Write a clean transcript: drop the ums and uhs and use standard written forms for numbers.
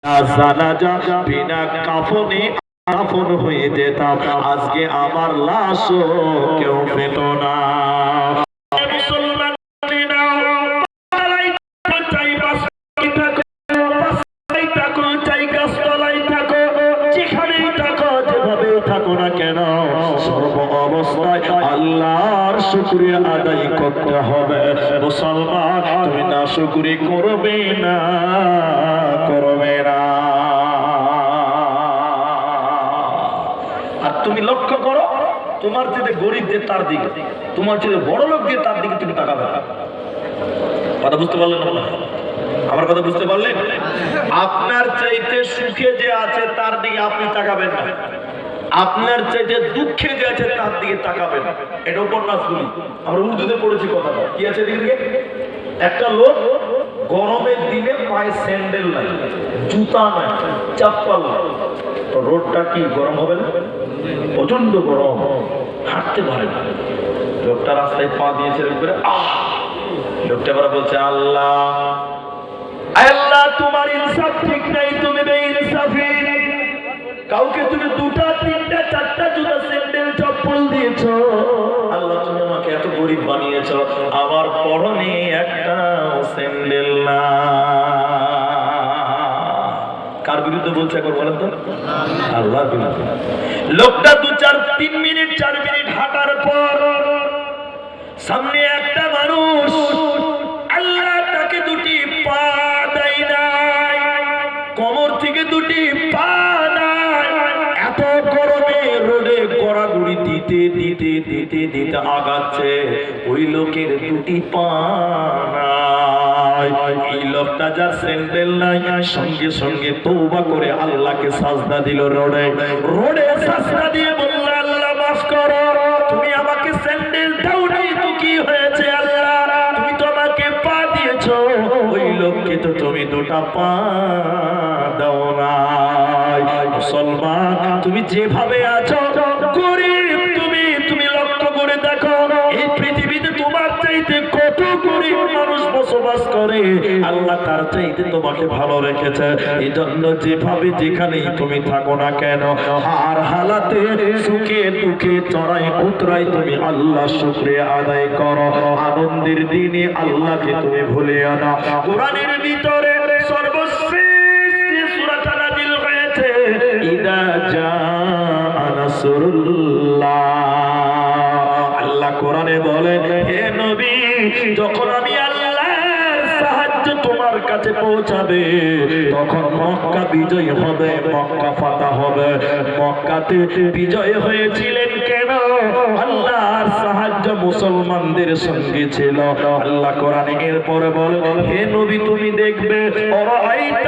জানাজা বিনা কাফনে কাফন হয়ে যেতাম, আজকে আমার লাশও কেউ পেত না। আল্লাহর শুকরিয়া আদায় করতে হবে। মুসলমান, তুমি না শুকরি করবে না, করবে না। আর তুমি লক্ষ্য করো, তোমার চেয়ে গরিবদের তার দিকে, তোমার চেয়ে বড় লোকদের তার দিকে তুমি তাকাবে না। কথা বুঝতে পারলেন? আমার কথা বুঝতে পারলেন? আপনার চাইতে সুখে যে আছে তার দিকে আপনি তাকাবেন না, আপনার চাইতে দুঃখে যে আছে তার দিকে তাকাবেন। এটা উপন্যাস গুলি আমরা উর্দুতে পড়েছি। কথাটা কি আছে দিকে? একটা লোক গরমের দিনে পায়ে স্যান্ডেল নাই, জুতা নাই, চপ্পল নাই, রোডটা কি গরম হবে না? প্রচন্ড গরম, হাঁটতে পারে না। লোকটা রাস্তায় পা দিয়েছে, লোকটা এবার বলছে, আল্লাহ আল্লাহ তোমার ইনসাফ ঠিক নাই, তুমি বেইনসাফি। কাউকে তুমি দুটা তিনটা চারটা জুতা স্যান্ডেল চপ্পল দিয়েছো, আল্লাহ তুমি আমাকে এত গরিব বানিয়েছো, আমার পরনে একটা স্যান্ডেল না। কার বিরুদ্ধে বলছে একবার বলেন তো? আল্লাহর বিরুদ্ধে। লোকটা 2-3 মিনিট 4 মিনিট হাঁটার পর সামনে একটা মানুষ, আল্লাহ তাকে দুটি পা দেয় নাই, কোমর থেকে দুটি পা নাই, এত গরমে রোদে গড়াগড়ি দিতে দিতে দিতে দিতে আগাচ্ছে, ওই লোকের দুটি পা নাই। এই লোকটা যার স্যান্ডেল নাই, সঙ্গে সঙ্গে তওবা করে আল্লাহকে সাজদা দিল। রোডে রোডে সাজদা দিয়ে বলল, আল্লাহ মাফ করো, তুমি আমাকে স্যান্ডেল দাও নাই তো কি হয়েছে? আল্লাহ তুমি তো আমাকে পা দিয়েছো, ওই লোককে তো তুমি দুটা পা দাও নাই। মুসলমান, তুমি যেভাবে আছো গরিব, তুমি লক্ষ্য করে দেখো এই পৃথিবীতে তোমার চাইতে কত গরিব মানুষ বসবাস করে, আল্লাহ তার চাইতে তোমাকে ভালো রেখেছে। এই জন্য যেভাবে যেখানেই তুমি থাকো না কেন, আর হালাতে সুখে দুঃখে চড়াই উতরাই তুমি আল্লাহ শুকরিয়া আদায় করো। আনন্দের দিনে আল্লাহকে তুমি ভুলিও না। কোরআনের ভিতরে সর্বশ্রেষ্ঠ সূরাটা নাযিল হয়েছে, ইদা জাআ নাসরুল্লাহ। আল্লাহ কোরআনে বলেন, হে নবী, যখন আমি আল্লাহর সাহায্য তোমার কাছে পৌঁছাবে, তখন মক্কা বিজয় হবে, মক্কা ফাতহ হবে। মক্কাতে বিজয় হয়েছিলেন কেন? আল্লাহর সাহায্য মুসলমানদের সঙ্গে ছিল। আল্লাহ কোরআনে এরপরে বলেন, হে নবী তুমি দেখবে, আরাআইতা